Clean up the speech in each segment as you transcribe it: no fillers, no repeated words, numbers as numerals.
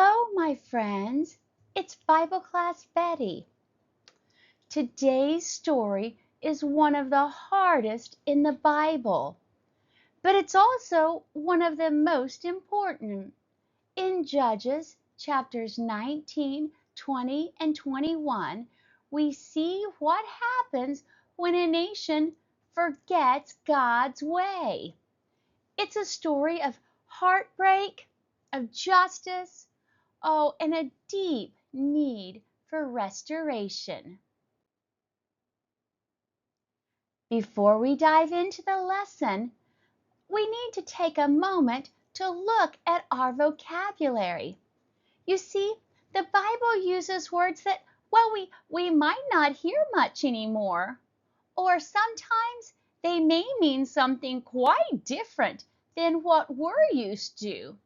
Hello, my friends. It's Bible Class Betty. Today's story is one of the hardest in the Bible, but it's also one of the most important. In Judges chapters 19, 20, and 21, we see what happens when a nation forgets God's way. It's a story of heartbreak, of justice, and a deep need for restoration. Before we dive into the lesson, we need to take a moment to look at our vocabulary. You see, the Bible uses words that, we might not hear much anymore, or sometimes they may mean something quite different than what we're used to.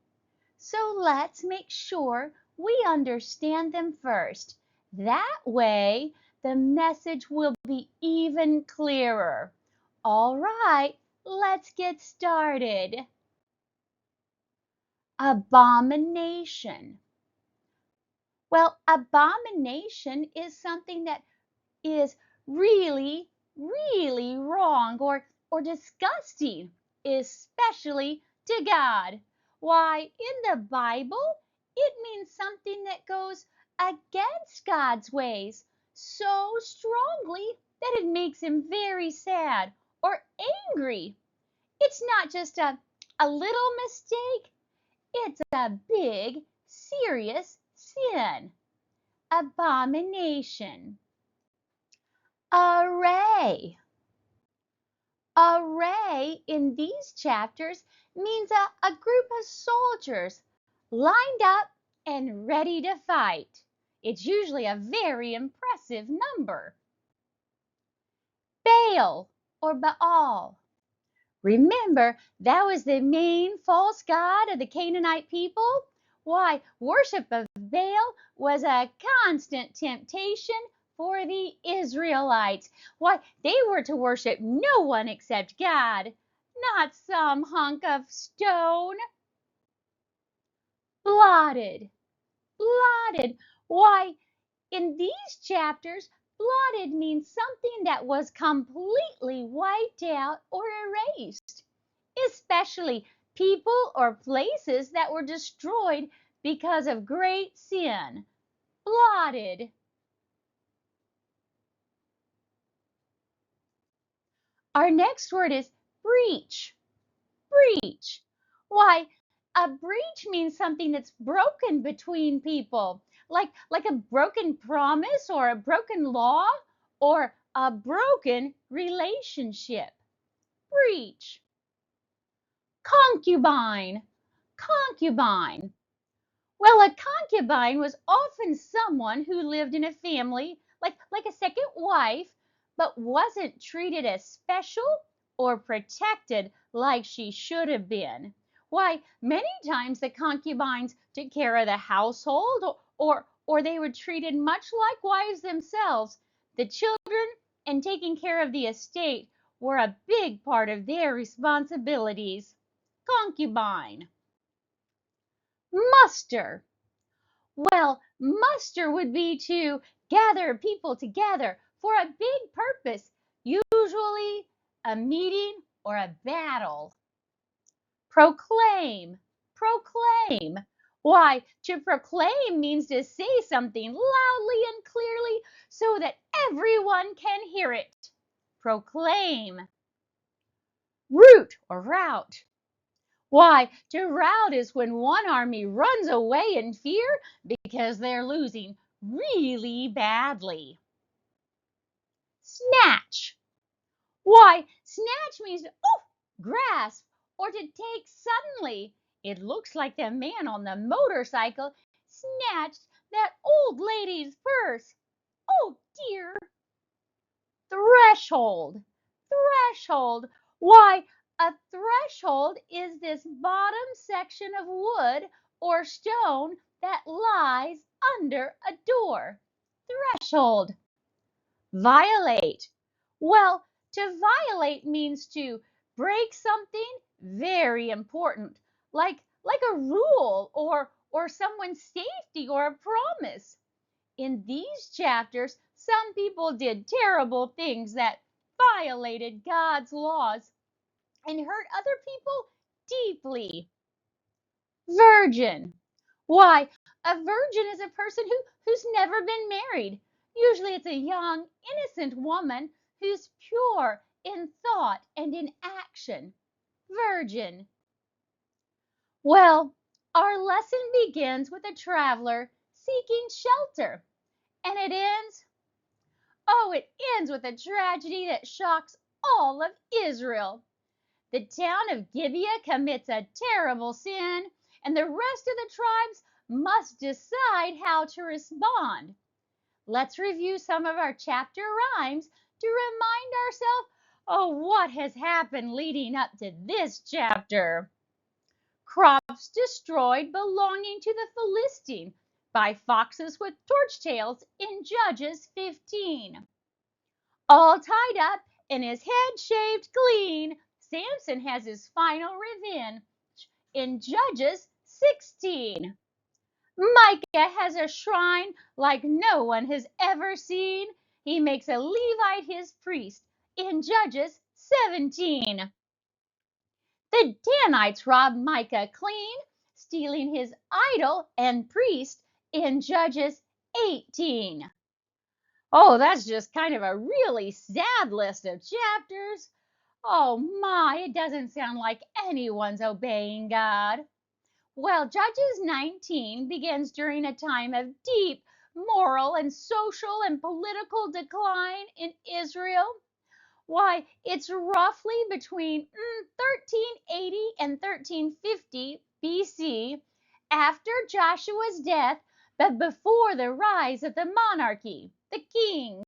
So let's make sure we understand them first. That way, the message will be even clearer. All right, let's get started. Abomination. Well, abomination is something that is really, really wrong or disgusting, especially to God. Why, in the Bible, it means something that goes against God's ways so strongly that it makes him very sad or angry. It's not just a little mistake, it's a big, serious sin. Abomination. Array. Array in these chapters means a group of soldiers lined up and ready to fight. It's usually a very impressive number. Baal or Baal. Remember, that was the main false god of the Canaanite people? Why, worship of Baal was a constant temptation for the Israelites. Why, they were to worship no one except God, not some hunk of stone. Blotted. Blotted. Why, in these chapters, blotted means something that was completely wiped out or erased, especially people or places that were destroyed because of great sin. Blotted. Our next word is breach. Breach. Why, a breach means something that's broken between people, like a broken promise or a broken law or a broken relationship. Breach. Concubine. Concubine. Well, a concubine was often someone who lived in a family, like a second wife, but wasn't treated as special or protected like she should have been. Why, many times the concubines took care of the household or they were treated much like wives themselves. The children and taking care of the estate were a big part of their responsibilities. Concubine. Muster. Well, muster would be to gather people together for a big purpose, usually a meeting or a battle. Proclaim. Proclaim. Why, to proclaim means to say something loudly and clearly so that everyone can hear it. Proclaim. Rout or rout. Why, to rout is when one army runs away in fear because they're losing really badly. Snatch. Why, snatch means to grasp or to take suddenly. It looks like the man on the motorcycle snatched that old lady's purse. Oh dear. Threshold. Threshold. Why, a threshold is this bottom section of wood or stone that lies under a door. Threshold. Violate. Well, to violate means to break something very important, like a rule or someone's safety or a promise. In these chapters, some people did terrible things that violated God's laws and hurt other people deeply. Virgin. Why, a virgin is a person who's never been married. Usually it's a young, innocent woman who's pure in thought and in action. Virgin. Well, our lesson begins with a traveler seeking shelter, and it ends with a tragedy that shocks all of Israel. The town of Gibeah commits a terrible sin, and the rest of the tribes must decide how to respond. Let's review some of our chapter rhymes to remind ourselves of what has happened leading up to this chapter. Crops destroyed belonging to the Philistine by foxes with torch tails in Judges 15. All tied up and his head shaved clean, Samson has his final revenge in Judges 16. Micah has a shrine like no one has ever seen. He makes a Levite his priest in Judges 17. The Danites rob Micah clean, stealing his idol and priest in Judges 18. Oh, that's just kind of a really sad list of chapters. Oh my, it doesn't sound like anyone's obeying God. Well, Judges 19 begins during a time of deep moral and social and political decline in Israel. Why, it's roughly between 1380 and 1350 BC, after Joshua's death, but before the rise of the monarchy, the kings.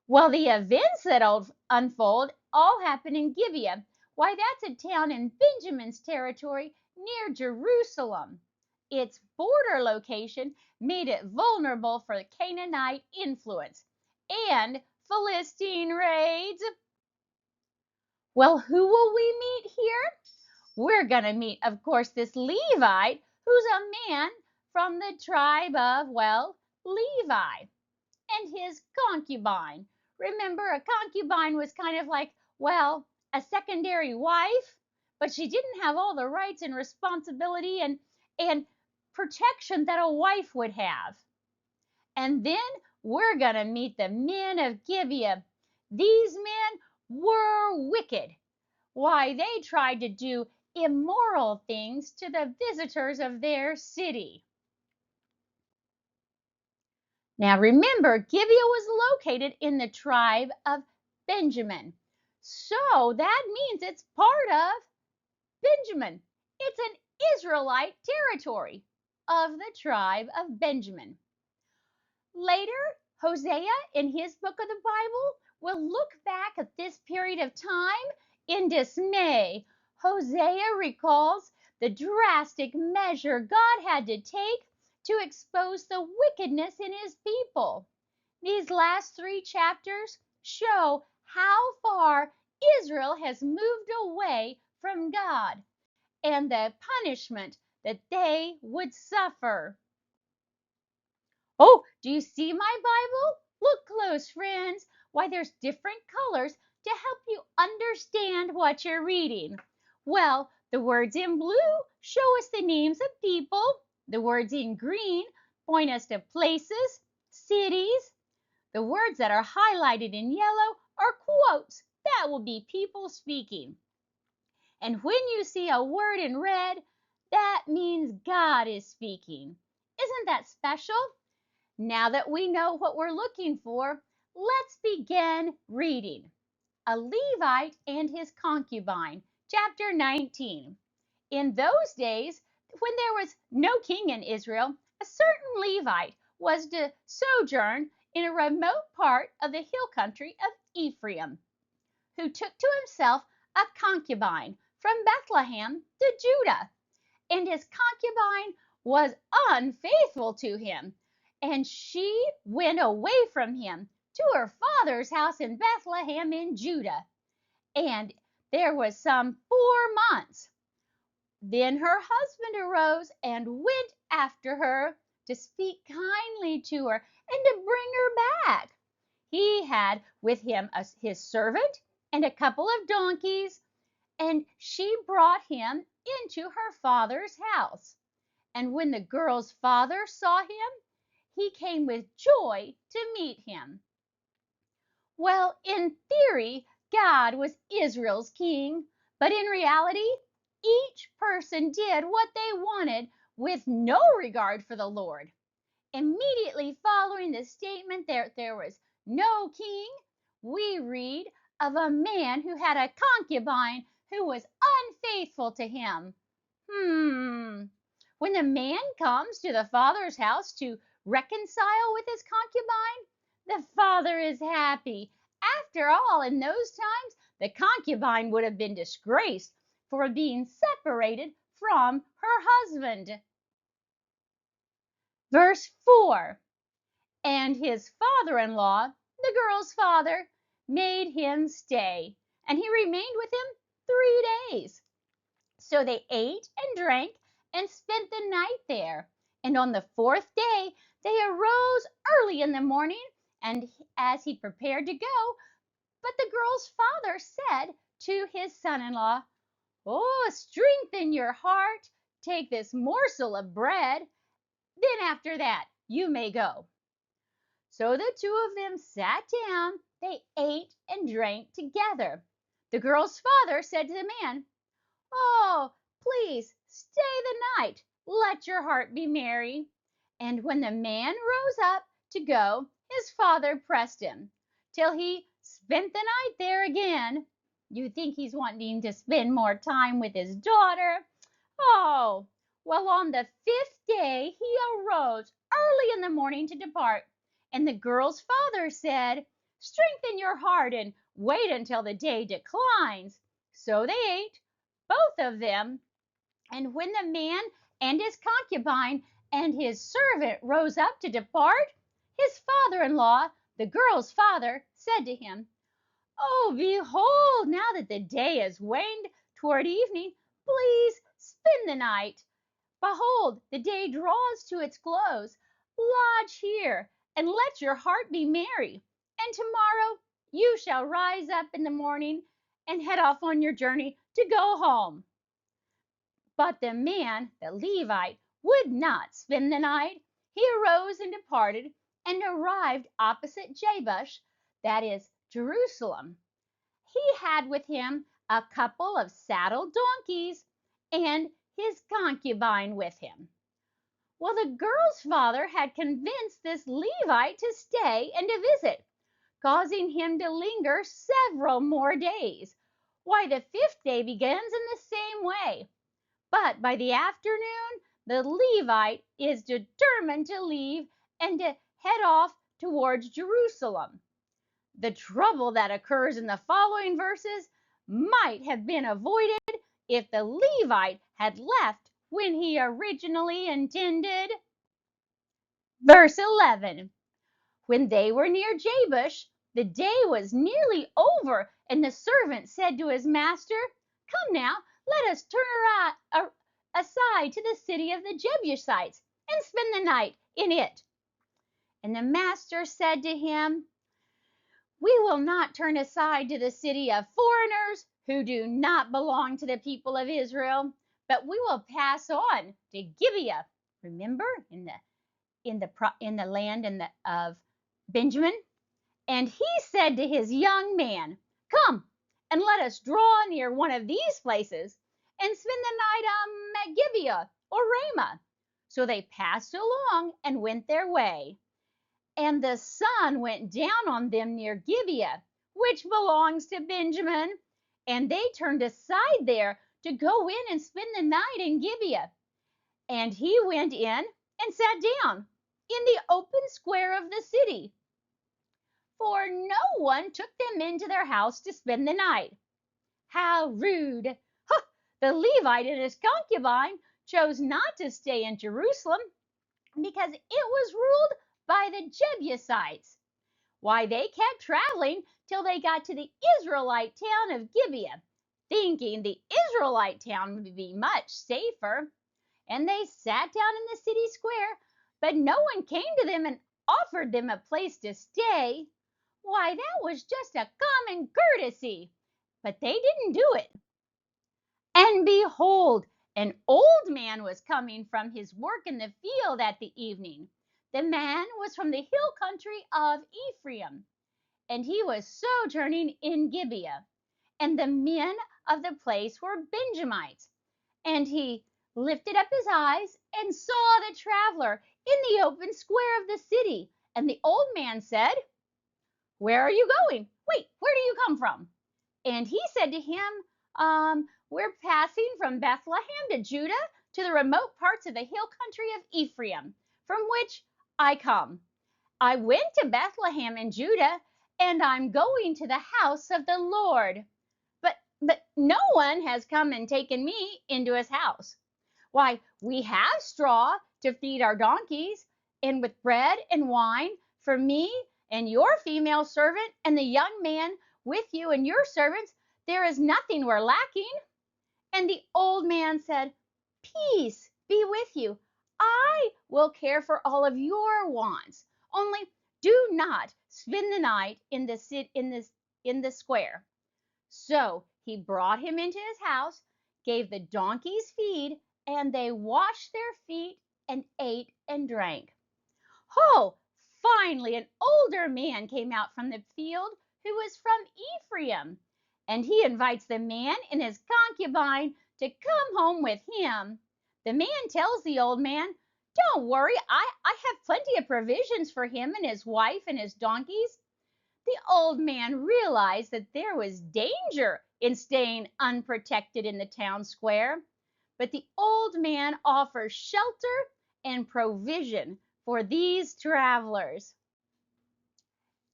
Well, the events that unfold all happen in Gibeah. Why, that's a town in Benjamin's territory near Jerusalem. Its border location made it vulnerable for Canaanite influence and Philistine raids. Well, who will we meet here? We're going to meet, of course, this Levite who's a man from the tribe of, well, Levi, and his concubine. Remember, a concubine was kind of like, well, a secondary wife, but she didn't have all the rights and responsibility and protection that a wife would have. And then we're going to meet the men of Gibeah. These men were wicked. Why, they tried to do immoral things to the visitors of their city. Now remember, Gibeah was located in the tribe of Benjamin. So that means it's part of Benjamin. It's an Israelite territory of the tribe of Benjamin. Later, Hosea, in his book of the Bible, will look back at this period of time in dismay. Hosea recalls the drastic measure God had to take to expose the wickedness in his people. These last 3 chapters show how far Israel has moved away from God and the punishment that they would suffer. Oh, do you see my Bible? Look close, friends. Why, there's different colors to help you understand what you're reading. Well, the words in blue show us the names of people. The words in green point us to places, cities. The words that are highlighted in yellow are quotes. That will be people speaking. And when you see a word in red, that means God is speaking. Isn't that special? Now that we know what we're looking for, let's begin reading. A Levite and his concubine, chapter 19. In those days, when there was no king in Israel, a certain Levite was to sojourn in a remote part of the hill country of Ephraim, who took to himself a concubine from Bethlehem to Judah. And his concubine was unfaithful to him, and she went away from him to her father's house in Bethlehem in Judah. And there was some 4 months. Then her husband arose and went after her to speak kindly to her and to bring her back. He had with him his servant and a couple of donkeys, and she brought him into her father's house. And when the girl's father saw him, he came with joy to meet him. Well, in theory, God was Israel's king, but in reality, each person did what they wanted with no regard for the Lord. Immediately following the statement that there was no king, we read of a man who had a concubine who was unfaithful to him. When the man comes to the father's house to reconcile with his concubine, the father is happy. After all, in those times, the concubine would have been disgraced for being separated from her husband. Verse 4. And his father-in-law, the girl's father, made him stay, and he remained with him 3 days. So they ate and drank and spent the night there. And on the fourth day they arose early in the morning, and as he prepared to go, but the girl's father said to his son-in-law, "Oh, strengthen your heart, take this morsel of bread, then after that you may go." So the two of them sat down, they ate and drank together. The girl's father said to the man, "Oh, please stay the night. Let your heart be merry." And when the man rose up to go, his father pressed him till he spent the night there again. You think he's wanting to spend more time with his daughter? Oh, well, on the fifth day he arose early in the morning to depart. And the girl's father said, "Strengthen your heart and wait until the day declines." So they ate, both of them. And when the man and his concubine and his servant rose up to depart, his father-in-law, the girl's father, said to him, "Oh, behold, now that the day is waned toward evening, please spend the night. Behold, the day draws to its close. Lodge here, and let your heart be merry. And tomorrow you shall rise up in the morning and head off on your journey to go home." But the man, the Levite, would not spend the night. He arose and departed, and arrived opposite Jabesh, that is, Jerusalem. He had with him a couple of saddled donkeys, and his concubine with him. Well, the girl's father had convinced this Levite to stay and to visit, causing him to linger several more days. Why, the fifth day begins in the same way. But by the afternoon, the Levite is determined to leave and to head off towards Jerusalem. The trouble that occurs in the following verses might have been avoided if the Levite had left when he originally intended. Verse 11. When they were near Jabesh, the day was nearly over, and the servant said to his master, "Come now, let us turn aside to the city of the Jebusites and spend the night in it." And the master said to him, "We will not turn aside to the city of foreigners who do not belong to the people of Israel, but we will pass on to Gibeah." Remember, in the land of Benjamin. And he said to his young man, "Come, and let us draw near one of these places and spend the night at Gibeah or Ramah." So they passed along and went their way. And the sun went down on them near Gibeah, which belongs to Benjamin. And they turned aside there to go in and spend the night in Gibeah. And he went in and sat down in the open square of the city, for no one took them into their house to spend the night. How rude! Huh! The Levite and his concubine chose not to stay in Jerusalem because it was ruled by the Jebusites. Why, they kept traveling till they got to the Israelite town of Gibeah. thinking the Israelite town would be much safer. And they sat down in the city square, but no one came to them and offered them a place to stay. Why, that was just a common courtesy. But they didn't do it. And behold, an old man was coming from his work in the field at the evening. The man was from the hill country of Ephraim, and he was sojourning in Gibeah. And the men of the place were Benjamites. And he lifted up his eyes and saw the traveler in the open square of the city. And the old man said, "Where are you going? Wait, where do you come from?" And he said to him, "We're passing from Bethlehem to Judah to the remote parts of the hill country of Ephraim, from which I come. I went to Bethlehem in Judah, and I'm going to the house of the Lord. But no one has come and taken me into his house. Why, we have straw to feed our donkeys, and with bread and wine for me and your female servant and the young man with you and your servants, there is nothing we're lacking." And the old man said, "Peace be with you. I will care for all of your wants. Only do not spend the night in the square." So he brought him into his house, gave the donkeys feed, and they washed their feet and ate and drank. Oh, finally, an older man came out from the field who was from Ephraim, and he invites the man and his concubine to come home with him. The man tells the old man, "Don't worry, I have plenty of provisions for him and his wife and his donkeys." The old man realized that there was danger in staying unprotected in the town square, but the old man offers shelter and provision for these travelers.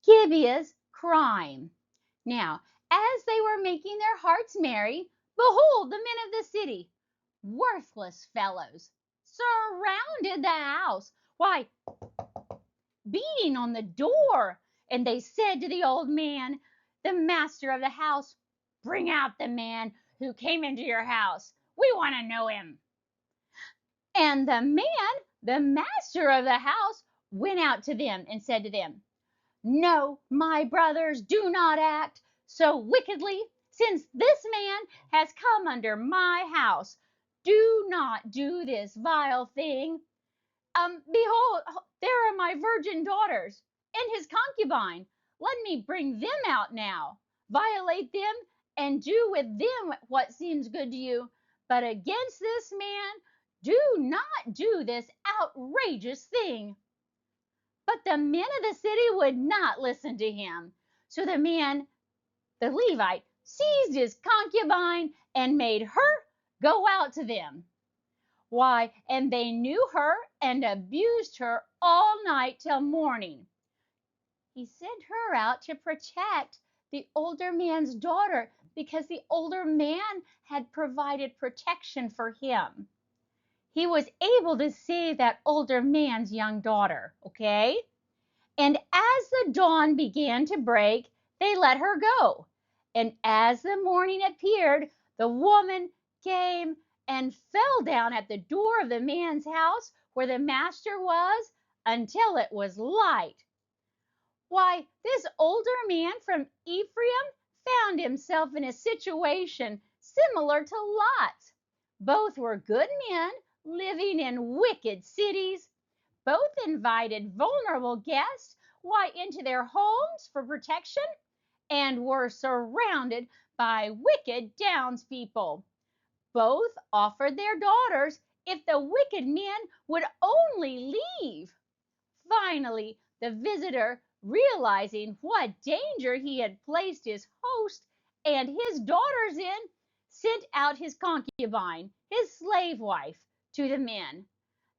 Gibeah's crime. Now, as they were making their hearts merry, behold, the men of the city, worthless fellows, surrounded the house. Why, beating on the door. And they said to the old man, the master of the house, "Bring out the man who came into your house. We want to know him." And the master of the house, went out to them and said to them, "No, my brothers, do not act so wickedly, since this man has come under my house. Do not do this vile thing. Behold, there are my virgin daughters and his concubine. Let me bring them out now. Violate them and do with them what seems good to you. But against this man, do not do this outrageous thing." But the men of the city would not listen to him. So the man, the Levite, seized his concubine and made her go out to them. Why, and they knew her and abused her all night till morning. He sent her out to protect the older man's daughter because the older man had provided protection for him. He was able to save that older man's young daughter, okay? And as the dawn began to break, they let her go. And as the morning appeared, the woman came and fell down at the door of the man's house where the master was until it was light. Why, this older man from Ephraim found himself in a situation similar to Lot's. Both were good men living in wicked cities. Both invited vulnerable guests into their homes for protection and were surrounded by wicked townspeople. Both offered their daughters if the wicked men would only leave. Finally, the visitor, realizing what danger he had placed his host and his daughters in, sent out his concubine, his slave wife, to the men.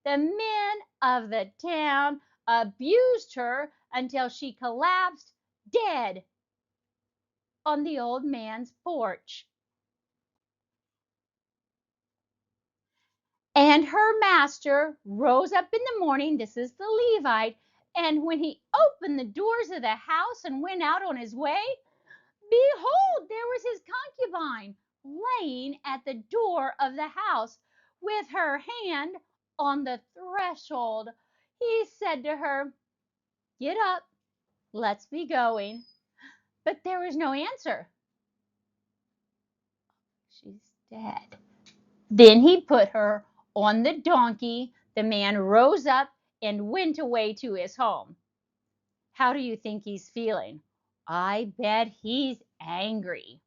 The men of the town abused her until she collapsed dead on the old man's porch. And her master rose up in the morning, this is the Levite, and when he opened the doors of the house and went out on his way, behold, there was his concubine laying at the door of the house with her hand on the threshold. He said to her, "Get up, let's be going." But there was no answer. She's dead. Then he put her on the donkey. The man rose up and went away to his home. How do you think he's feeling? I bet he's angry.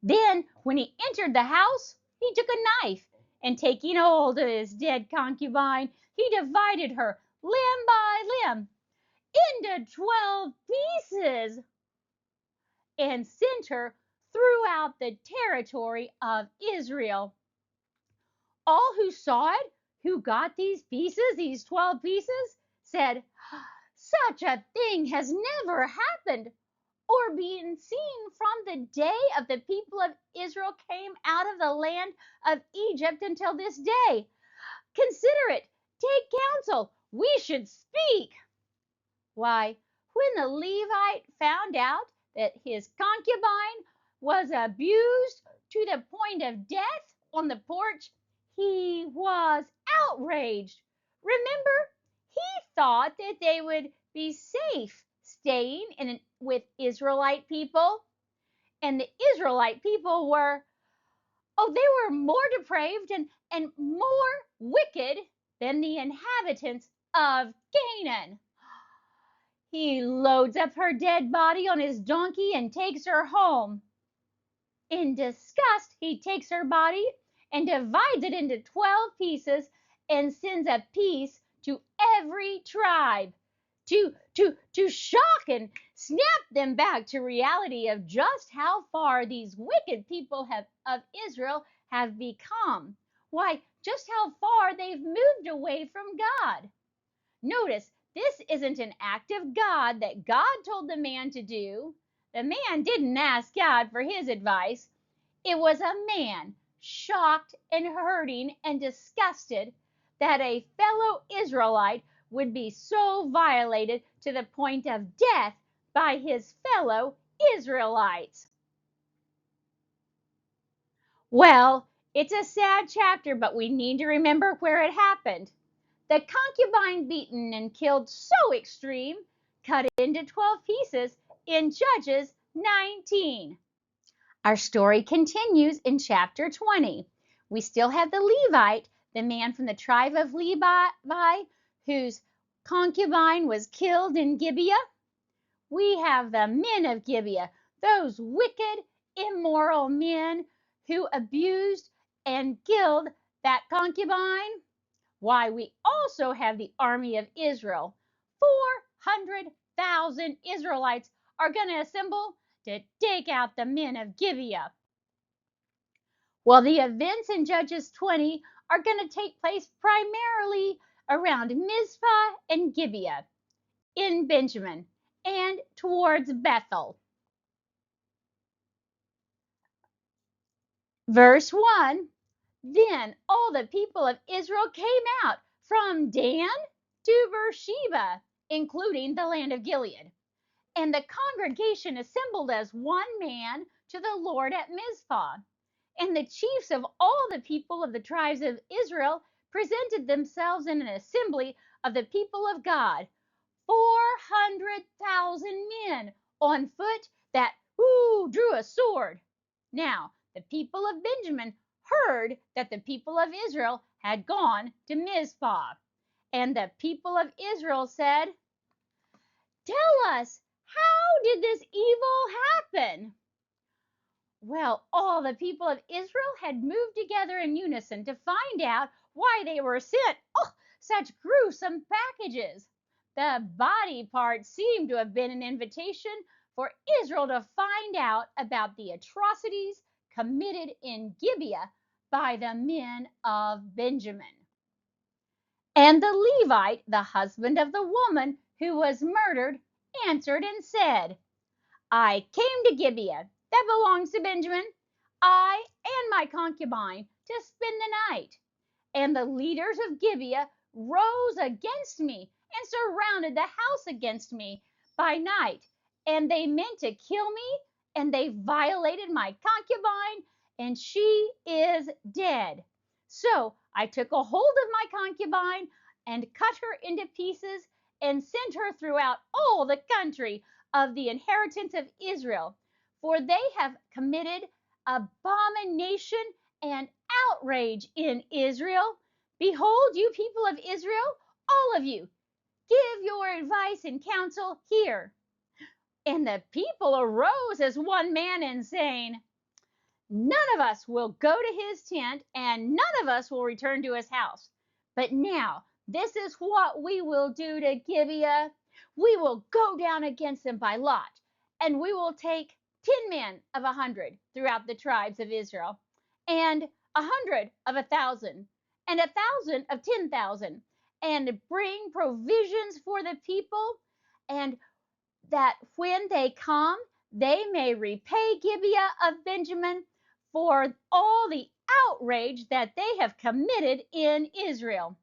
Then, when he entered the house, he took a knife and, taking hold of his dead concubine, he divided her limb by limb into 12 pieces and sent her throughout the territory of Israel. All who saw it, who got these pieces, these 12 pieces, said, "Such a thing has never happened or been seen from the day of the people of Israel came out of the land of Egypt until this day. Consider it, take counsel, we should speak." Why, when the Levite found out that his concubine was abused to the point of death on the porch, he was outraged. Remember, he thought that they would be safe staying with Israelite people. And the Israelite people they were more depraved and more wicked than the inhabitants of Canaan. He loads up her dead body on his donkey and takes her home. In disgust, he takes her body and divides it into 12 pieces and sends a piece to every tribe to shock and snap them back to reality of just how far these wicked people of Israel have become. Why, just how far they've moved away from God. Notice, this isn't an act of God that God told the man to do. The man didn't ask God for his advice. It was a man shocked and hurting and disgusted that a fellow Israelite would be so violated to the point of death by his fellow Israelites. Well, it's a sad chapter, but we need to remember where it happened. The concubine beaten and killed so extreme, cut into 12 pieces in Judges 19. Our story continues in chapter 20. We still have the Levite, the man from the tribe of Levi, whose concubine was killed in Gibeah. We have the men of Gibeah, those wicked, immoral men who abused and killed that concubine. Why, we also have the army of Israel. 400,000 Israelites are going to assemble to take out the men of Gibeah. Well, the events in Judges 20 are going to take place primarily around Mizpah and Gibeah in Benjamin and towards Bethel. Verse 1, then all the people of Israel came out from Dan to Beersheba, including the land of Gilead. And the congregation assembled as one man to the Lord at Mizpah. And the chiefs of all the people of the tribes of Israel presented themselves in an assembly of the people of God, 400,000 men on foot that drew a sword. Now, the people of Benjamin heard that the people of Israel had gone to Mizpah. And the people of Israel said, "Tell us, how did this evil happen?" Well, all the people of Israel had moved together in unison to find out why they were sent such gruesome packages. The body part seemed to have been an invitation for Israel to find out about the atrocities committed in Gibeah by the men of Benjamin. And the Levite, the husband of the woman who was murdered, answered and said, "I came to Gibeah, that belongs to Benjamin, I and my concubine, to spend the night. And the leaders of Gibeah rose against me and surrounded the house against me by night. And they meant to kill me, and they violated my concubine and she is dead. So I took a hold of my concubine and cut her into pieces and sent her throughout all the country of the inheritance of Israel, for they have committed abomination and outrage in Israel. Behold, you people of Israel, all of you, give your advice and counsel here. And the people arose as one man and saying, none of us will go to his tent, and none of us will return to his house. But now, this is what we will do to Gibeah. We will go down against them by lot, and we will take 10 men of 100 throughout the tribes of Israel, and 100 of 1,000, and 1,000 of 10,000, and bring provisions for the people, and that when they come, they may repay Gibeah of Benjamin for all the outrage that they have committed in Israel.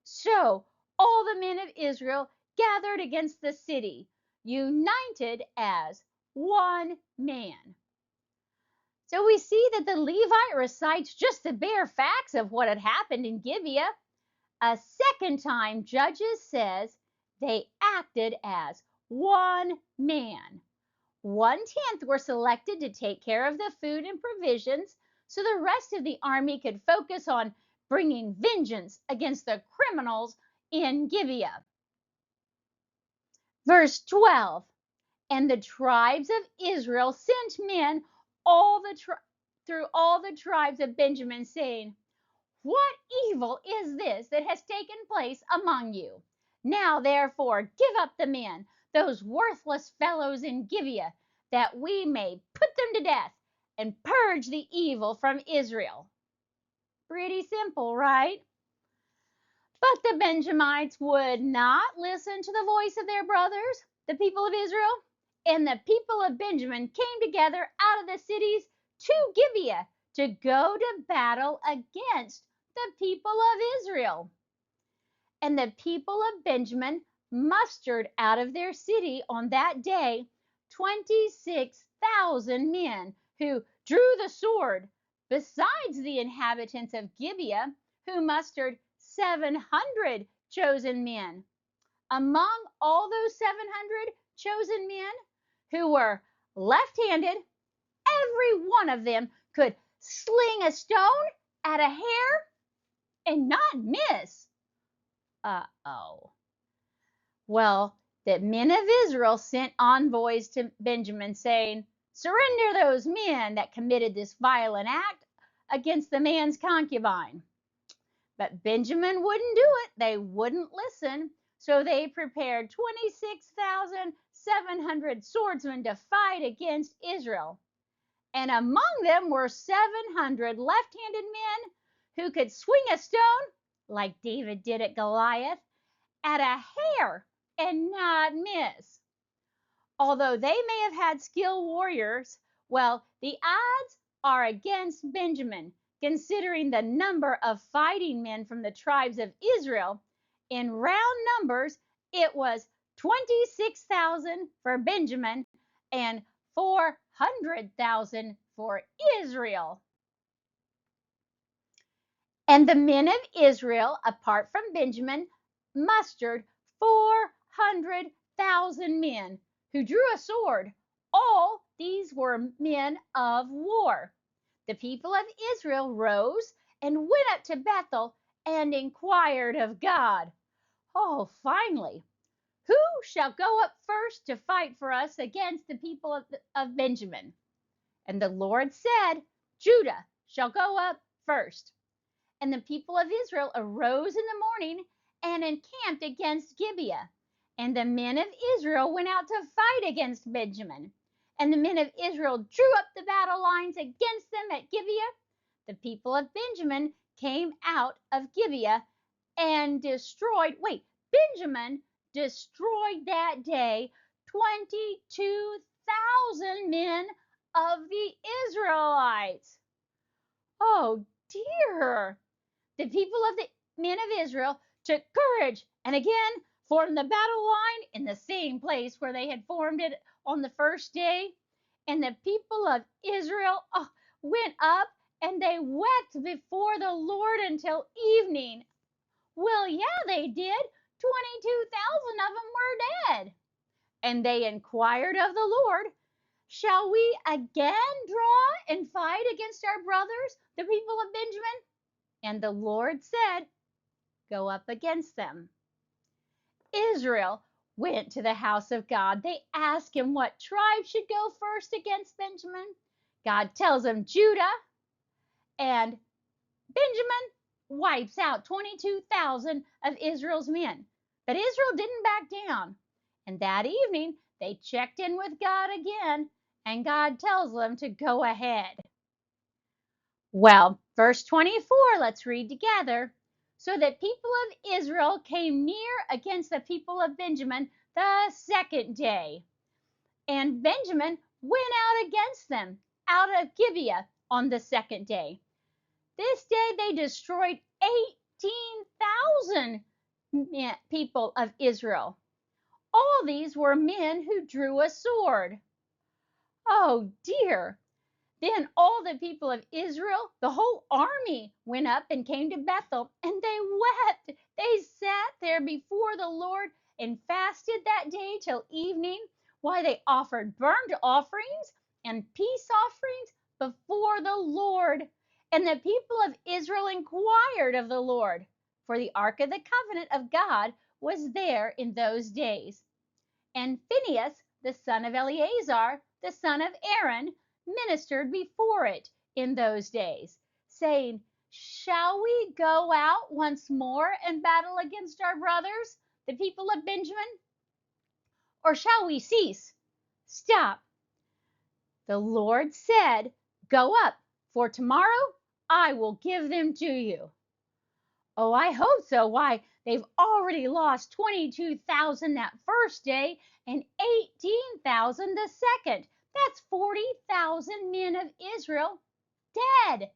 So all the men of Israel gathered against the city, united as one man. So we see that the Levite recites just the bare facts of what had happened in Gibeah. A second time, Judges says they acted as one man. 1/10 were selected to take care of the food and provisions, so the rest of the army could focus on bringing vengeance against the criminals in Gibeah. Verse 12, and the tribes of Israel sent men through all the tribes of Benjamin, saying, what evil is this that has taken place among you? Now, therefore, give up the men, those worthless fellows in Gibeah, that we may put them to death and purge the evil from Israel. Pretty simple, right? But the Benjamites would not listen to the voice of their brothers, the people of Israel. And the people of Benjamin came together out of the cities to Gibeah to go to battle against the people of Israel. And the people of Benjamin mustered out of their city on that day 26,000 men who drew the sword, besides the inhabitants of Gibeah, who mustered 700 chosen men. Among all those 700 chosen men who were left-handed, every one of them could sling a stone at a hair and not miss. Uh-oh. Well, the men of Israel sent envoys to Benjamin saying, surrender those men that committed this violent act against the man's concubine. But Benjamin wouldn't do it. They wouldn't listen. So they prepared 26,700 swordsmen to fight against Israel. And among them were 700 left-handed men who could swing a stone, like David did at Goliath, at a hair and not miss. Although they may have had skilled warriors, well, the odds are against Benjamin, considering the number of fighting men from the tribes of Israel. In round numbers, it was 26,000 for Benjamin and 400,000 for Israel. And the men of Israel, apart from Benjamin, mustered 400,000 men who drew a sword. All these were men of war. The people of Israel rose and went up to Bethel and inquired of God, oh, finally, who shall go up first to fight for us against the people of Benjamin? And the Lord said, Judah shall go up first. And the people of Israel arose in the morning and encamped against Gibeah. And the men of Israel went out to fight against Benjamin. And the men of Israel drew up the battle lines against them at Gibeah. The people of Benjamin came out of Gibeah and Benjamin destroyed that day 22,000 men of the Israelites. Oh dear! The people of the men of Israel took courage and again formed the battle line in the same place where they had formed it on the first day. And the people of Israel went up and they wept before the Lord until evening. Well, yeah, they did. 22,000 of them were dead. And they inquired of the Lord, shall we again draw and fight against our brothers, the people of Benjamin? And the Lord said, go up against them. Israel went to the house of God. They asked him what tribe should go first against Benjamin. God tells them Judah, and Benjamin wipes out 22,000 of Israel's men. But Israel didn't back down. And that evening, they checked in with God again, and God tells them to go ahead. Well, verse 24, let's read together. So the people of Israel came near against the people of Benjamin the second day. And Benjamin went out against them out of Gibeah on the second day. This day they destroyed 18,000 people of Israel. All these were men who drew a sword. Oh dear. Then all the people of Israel, the whole army, went up and came to Bethel, and they wept. They sat there before the Lord and fasted that day till evening, while they offered burnt offerings and peace offerings before the Lord. And the people of Israel inquired of the Lord, for the ark of the covenant of God was there in those days. And Phinehas, the son of Eleazar, the son of Aaron, ministered before it in those days, saying, shall we go out once more and battle against our brothers, the people of Benjamin? Or shall we cease? Stop. The Lord said, go up, for tomorrow I will give them to you. Oh, I hope so. Why, they've already lost 22,000 that first day and 18,000 the second. That's 40,000 men of Israel dead.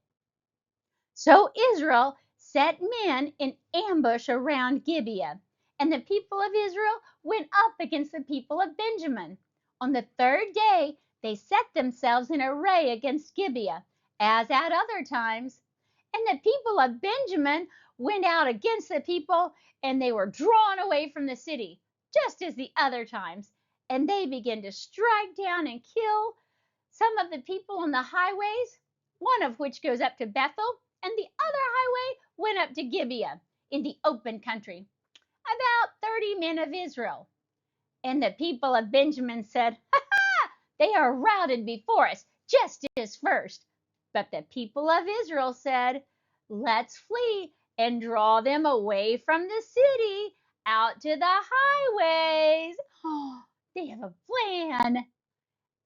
So Israel set men in ambush around Gibeah, and the people of Israel went up against the people of Benjamin. On the third day, they set themselves in array against Gibeah, as at other times. And the people of Benjamin went out against the people, and they were drawn away from the city, just as the other times. And they began to strike down and kill some of the people on the highways, one of which goes up to Bethel, and the other highway went up to Gibeah in the open country, about 30 men of Israel. And the people of Benjamin said, ha ha, they are routed before us, just as first. But the people of Israel said, let's flee and draw them away from the city out to the highways. Oh, they have a plan.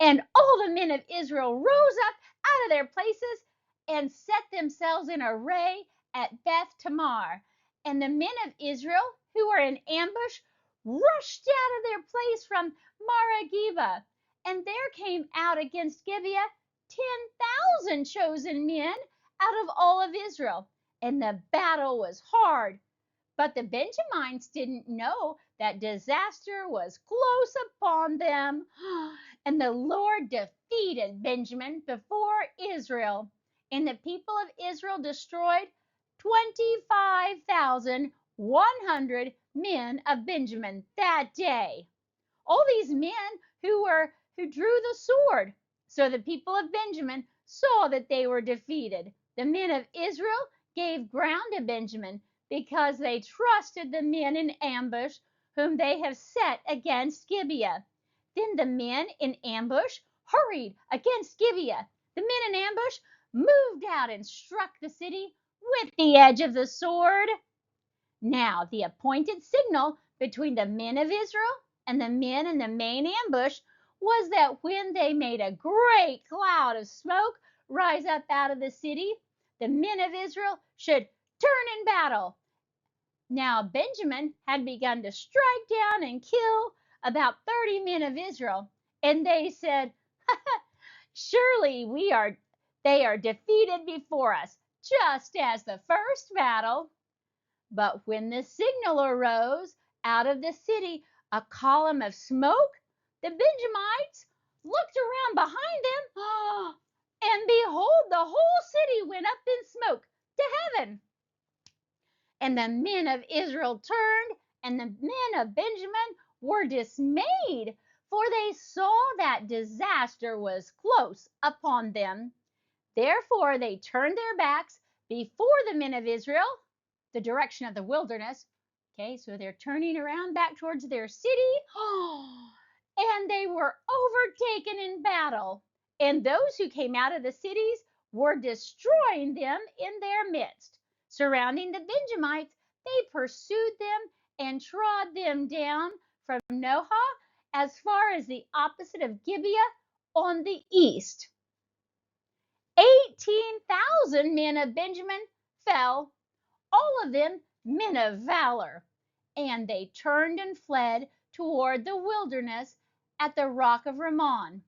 And all the men of Israel rose up out of their places and set themselves in array at Beth Tamar. And the men of Israel who were in ambush rushed out of their place from Gibeah. And there came out against Gibeah 10,000 chosen men out of all of Israel. And the battle was hard. But the Benjamites didn't know that disaster was close upon them. And the Lord defeated Benjamin before Israel. And the people of Israel destroyed 25,100 men of Benjamin that day. All these men who drew the sword. So the people of Benjamin saw that they were defeated. The men of Israel gave ground to Benjamin, because they trusted the men in ambush whom they have set against Gibeah. Then the men in ambush hurried against Gibeah. The men in ambush moved out and struck the city with the edge of the sword. Now the appointed signal between the men of Israel and the men in the main ambush was that when they made a great cloud of smoke rise up out of the city, the men of Israel should turn in battle. Now Benjamin had begun to strike down and kill about 30 men of Israel, and they said, surely they are defeated before us, just as the first battle. But when the signal arose out of the city, a column of smoke, the Benjamites looked around behind them And behold, the whole city went up in smoke to heaven. And the men of Israel turned, and the men of Benjamin were dismayed, for they saw that disaster was close upon them. Therefore they turned their backs before the men of Israel, the direction of the wilderness. Okay, so they're turning around back towards their city. And they were overtaken in battle. And those who came out of the cities were destroying them in their midst. Surrounding the Benjamites, they pursued them and trod them down from Nohah as far as the opposite of Gibeah on the east. 18,000 men of Benjamin fell, all of them men of valor, and they turned and fled toward the wilderness at the rock of Rimmon.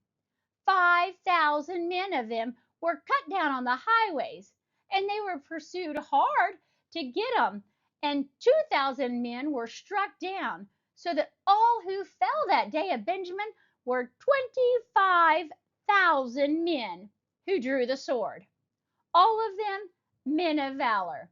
5,000 men of them were cut down on the highways, and they were pursued hard to get them, and 2,000 men were struck down, so that all who fell that day of Benjamin were 25,000 men who drew the sword, all of them men of valor.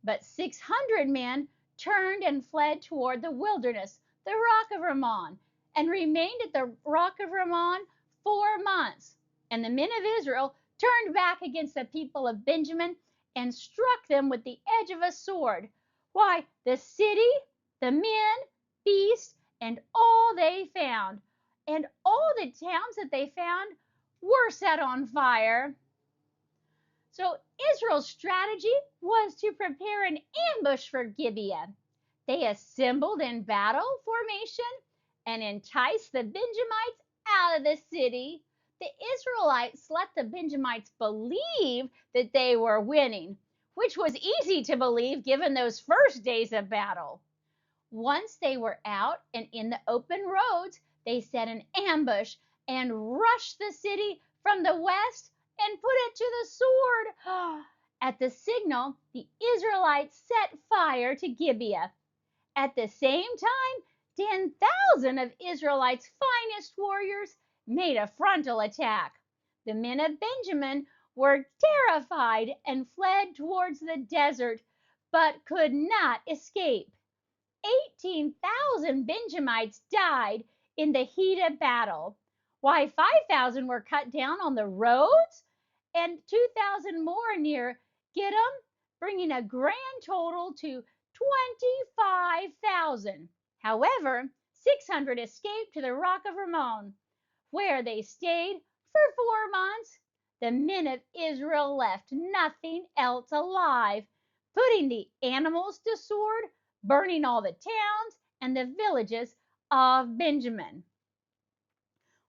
But 600 men turned and fled toward the wilderness, the rock of Rimmon, and remained at the rock of Rimmon 4 months. And the men of Israel turned back against the people of Benjamin and struck them with the edge of a sword. Why, the city, the men, beasts, and all they found, and all the towns that they found were set on fire. So Israel's strategy was to prepare an ambush for Gibeah. They assembled in battle formation and enticed the Benjamites out of the city. The Israelites let the Benjamites believe that they were winning, which was easy to believe given those first days of battle. Once they were out and in the open roads, they set an ambush and rushed the city from the west and put it to the sword. At the signal, the Israelites set fire to Gibeah. At the same time, 10,000 of Israelites' finest warriors made a frontal attack. The men of Benjamin were terrified and fled towards the desert, but could not escape. 18,000 Benjamites died in the heat of battle. Why, 5,000 were cut down on the roads and 2,000 more near Gibeah, bringing a grand total to 25,000. However, 600 escaped to the rock of Rimmon, where they stayed for 4 months. The men of Israel left nothing else alive, putting the animals to sword, burning all the towns and the villages of Benjamin.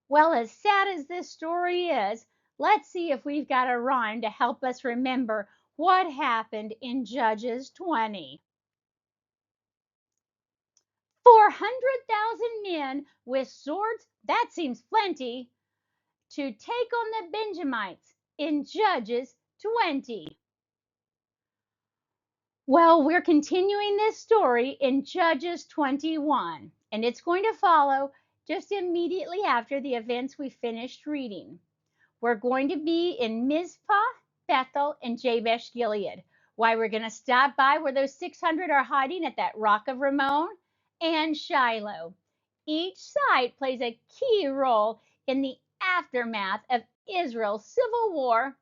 Well, as sad as this story is, let's see if we've got a rhyme to help us remember what happened in Judges 20. 400,000 men with swords, that seems plenty, to take on the Benjamites in Judges 20. Well, we're continuing this story in Judges 21, and it's going to follow just immediately after the events we finished reading. We're going to be in Mizpah, Bethel, and Jabesh Gilead. Why, we're going to stop by where those 600 are hiding at that rock of Rimmon and Shiloh. Each site plays a key role in the aftermath of Israel's civil war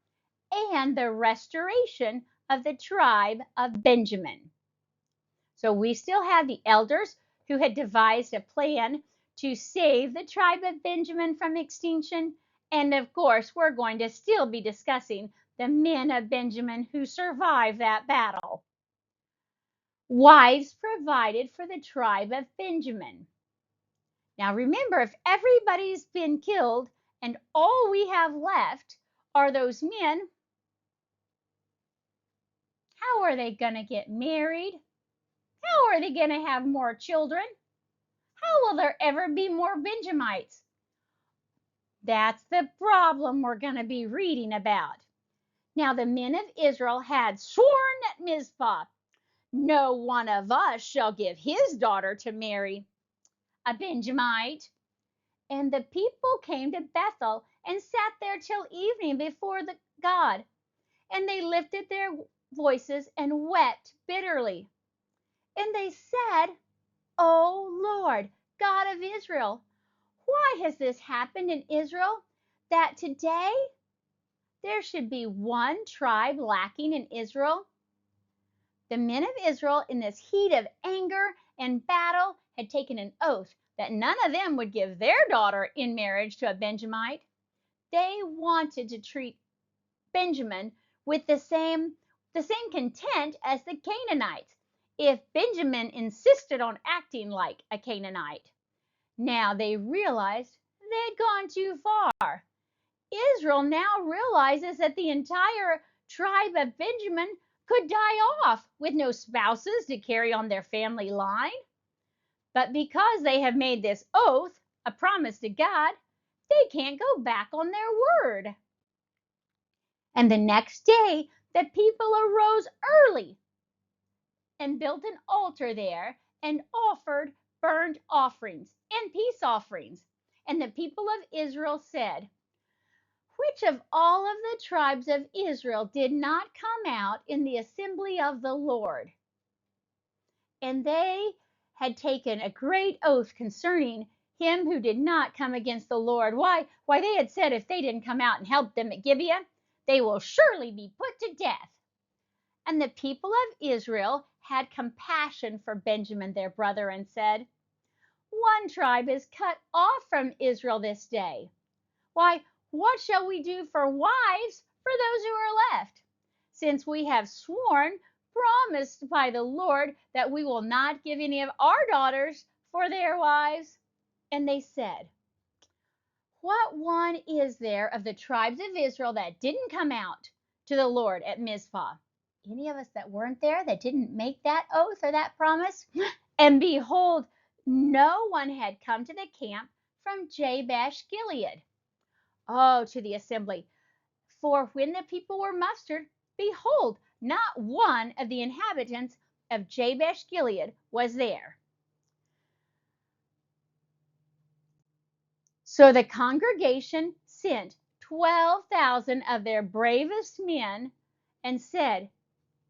and the restoration of the tribe of Benjamin. So we still have the elders who had devised a plan to save the tribe of Benjamin from extinction. And of course, we're going to still be discussing the men of Benjamin who survived that battle. Wives provided for the tribe of Benjamin. Now remember, if everybody's been killed and all we have left are those men, how are they going to get married? How are they going to have more children? How will there ever be more Benjamites? That's the problem we're going to be reading about. Now the men of Israel had sworn at Mizpah, no one of us shall give his daughter to marry a Benjamite. And the people came to Bethel and sat there till evening before God. And they lifted their voices and wept bitterly. And they said, O Lord, God of Israel, why has this happened in Israel, that today there should be one tribe lacking in Israel? The men of Israel, in this heat of anger and battle, had taken an oath that none of them would give their daughter in marriage to a Benjamite. They wanted to treat Benjamin with the same contempt as the Canaanites, if Benjamin insisted on acting like a Canaanite. Now they realized they'd gone too far. Israel now realizes that the entire tribe of Benjamin could die off with no spouses to carry on their family line. But because they have made this oath, a promise to God, they can't go back on their word. And the next day, the people arose early and built an altar there and offered burnt offerings and peace offerings. And the people of Israel said, which of all of the tribes of Israel did not come out in the assembly of the Lord? And they had taken a great oath concerning him who did not come against the Lord. Why, they had said if they didn't come out and help them at Gibeah, they will surely be put to death. And the people of Israel had compassion for Benjamin their brother and said, one tribe is cut off from Israel this day. Why, what shall we do for wives for those who are left? Since we have promised by the Lord that we will not give any of our daughters for their wives. And they said, what one is there of the tribes of Israel that didn't come out to the Lord at Mizpah? Any of us that weren't there, that didn't make that oath or that promise? And behold, no one had come to the camp from Jabesh Gilead. Oh, to the assembly. For when the people were mustered, behold, not one of the inhabitants of Jabesh Gilead was there. So the congregation sent 12,000 of their bravest men and said,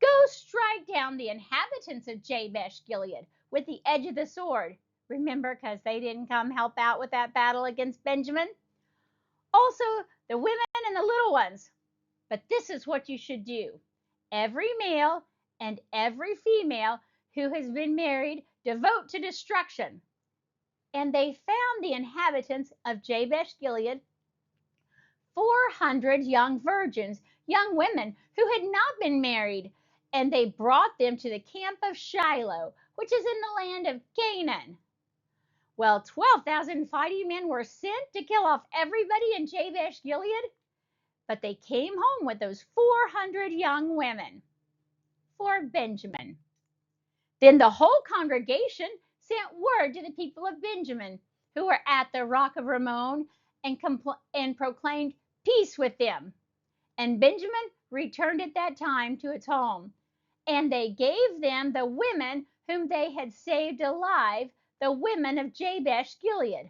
go strike down the inhabitants of Jabesh Gilead with the edge of the sword. Remember, because they didn't come help out with that battle against Benjamin. Also, the women and the little ones. But this is what you should do. Every male and every female who has been married, devote to destruction. And they found the inhabitants of Jabesh Gilead 400 young virgins, young women who had not been married, and they brought them to the camp of Shiloh, which is in the land of Canaan. Well, 12,000 fighting men were sent to kill off everybody in Jabesh Gilead, but they came home with those 400 young women for Benjamin. Then the whole congregation sent word to the people of Benjamin who were at the rock of Rimmon and proclaimed peace with them. And Benjamin returned at that time to its home. And they gave them the women whom they had saved alive, the women of Jabesh Gilead.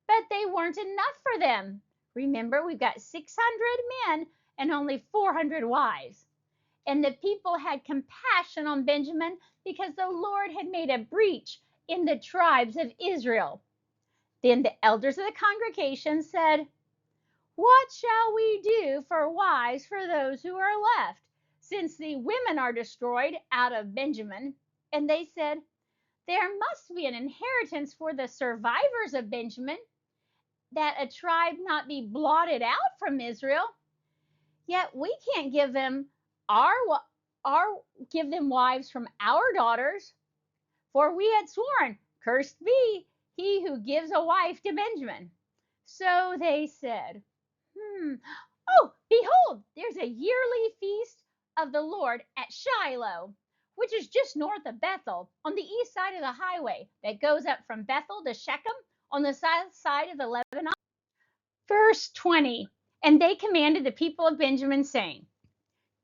But they weren't enough for them. Remember, we've got 600 men and only 400 wives. And the people had compassion on Benjamin because the Lord had made a breach in the tribes of Israel. Then the elders of the congregation said, what shall we do for wives for those who are left, since the women are destroyed out of Benjamin? And they said, there must be an inheritance for the survivors of Benjamin, that a tribe not be blotted out from Israel. Yet we can't give them give them wives from our daughters, for we had sworn, cursed be he who gives a wife to Benjamin. So they said, oh, behold, there's a yearly feast of the Lord at Shiloh, which is just north of Bethel, on the east side of the highway that goes up from Bethel to Shechem on the south side of the Lebanon. Verse 20, and they commanded the people of Benjamin, saying,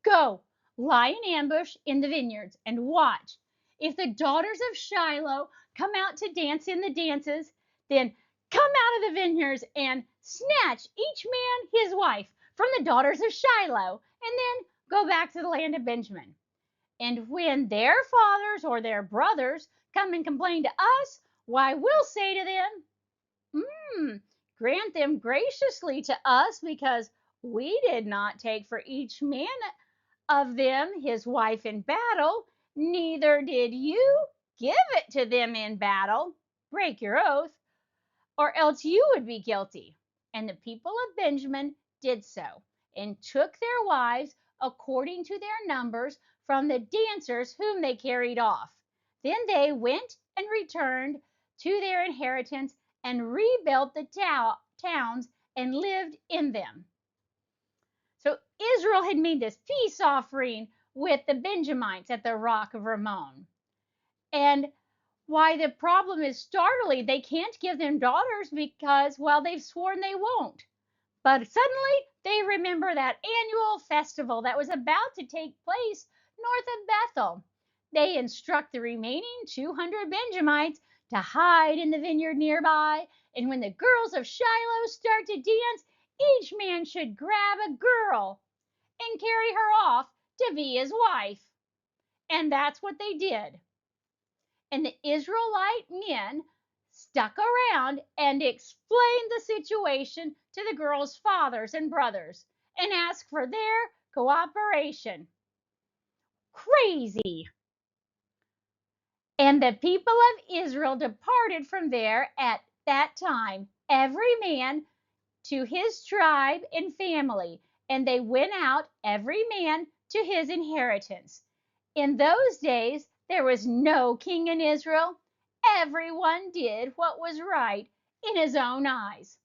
go, lie in ambush in the vineyards and watch. If the daughters of Shiloh come out to dance in the dances, then come out of the vineyards and snatch each man his wife from the daughters of Shiloh, and then go back to the land of Benjamin. And when their fathers or their brothers come and complain to us, why, we'll say to them, grant them graciously to us, because we did not take for each man of them his wife in battle, neither did you give it to them in battle. Break your oath, or else you would be guilty. And the people of Benjamin did so, and took their wives according to their numbers from the dancers whom they carried off. Then they went and returned to their inheritance, and rebuilt the towns and lived in them. So Israel had made this peace offering with the Benjamites at the rock of Rimmon. And why the problem is startling, they can't give them daughters because, well, they've sworn they won't. But suddenly they remember that annual festival that was about to take place north of Bethel. They instruct the remaining 200 Benjamites to hide in the vineyard nearby, and when the girls of Shiloh start to dance, each man should grab a girl and carry her off to be his wife. And that's what they did. And the Israelite men stuck around and explained the situation to the girls' fathers and brothers and asked for their cooperation. Crazy. And the people of Israel departed from there at that time, every man to his tribe and family, and they went out, every man to his inheritance. In those days, there was no king in Israel. Everyone did what was right in his own eyes.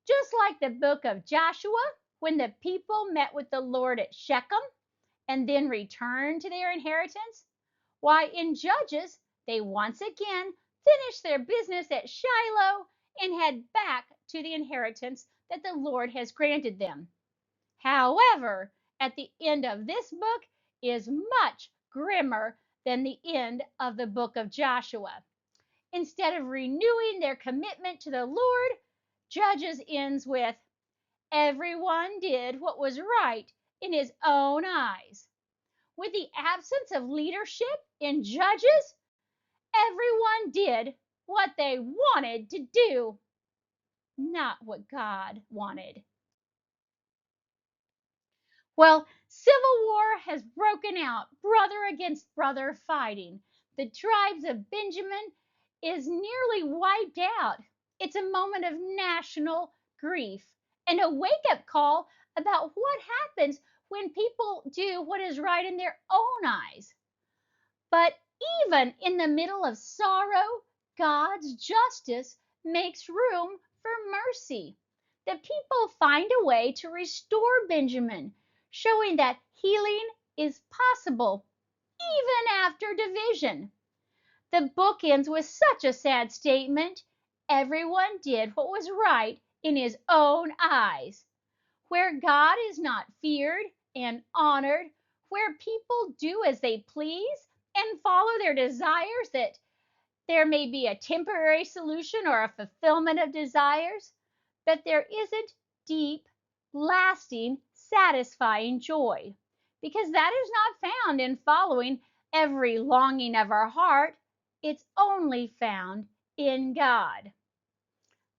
Just like the book of Joshua, when the people met with the Lord at Shechem and then returned to their inheritance, why, in Judges, they once again finished their business at Shiloh and head back to the inheritance that the Lord has granted them. However, at the end of this book is much grimmer than the end of the book of Joshua. Instead of renewing their commitment to the Lord, Judges ends with, everyone did what was right in his own eyes. With the absence of leadership in Judges, everyone did what they wanted to do, not what God wanted. Well, civil war has broken out, brother against brother fighting. The tribes of Benjamin is nearly wiped out. It's a moment of national grief and a wake-up call about what happens when people do what is right in their own eyes. But even in the middle of sorrow, God's justice makes room for mercy. The people find a way to restore Benjamin, showing that healing is possible even after division. The book ends with such a sad statement. Everyone did what was right in his own eyes. Where God is not feared and honored, where people do as they please and follow their desires, that there may be a temporary solution or a fulfillment of desires, but there isn't deep, lasting, satisfying joy, because that is not found in following every longing of our heart. It's only found in God.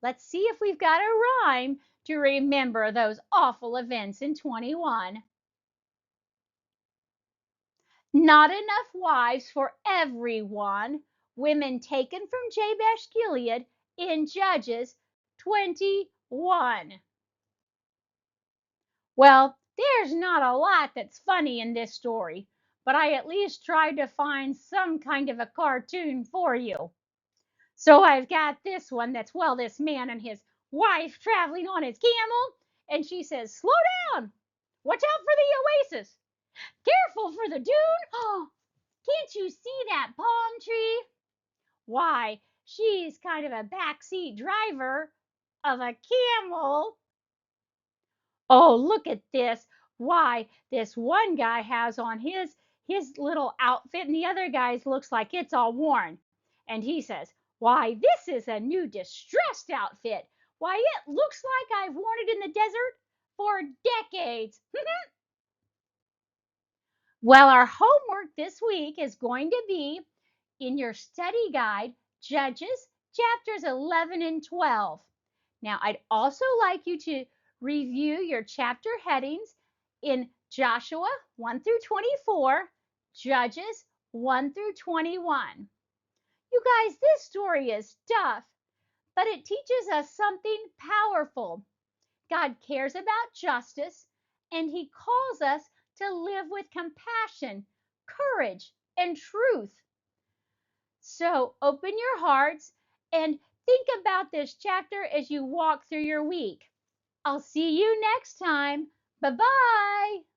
Let's see if we've got a rhyme to remember those awful events in 21. Not enough wives for everyone. Women taken from Jabesh Gilead in Judges 21. Well, there's not a lot that's funny in this story, but I at least tried to find some kind of a cartoon for you. So I've got this one that's, well, this man and his wife traveling on his camel, and she says, slow down, watch out for the oasis, careful for the dune. Oh, can't you see that palm tree? Why, she's kind of a backseat driver of a camel. Oh, look at this. Why, this one guy has on his little outfit, and the other guy's looks like it's all worn. And he says, Why, this is a new distressed outfit. Why, it looks like I've worn it in the desert for decades. Well, our homework this week is going to be in your study guide, Judges chapters 11 and 12. Now, I'd also like you to review your chapter headings in Joshua 1 through 24, Judges 1 through 21. You guys, this story is tough, but it teaches us something powerful. God cares about justice, and He calls us to live with compassion, courage, and truth. So open your hearts and think about this chapter as you walk through your week. I'll see you next time. Bye-bye.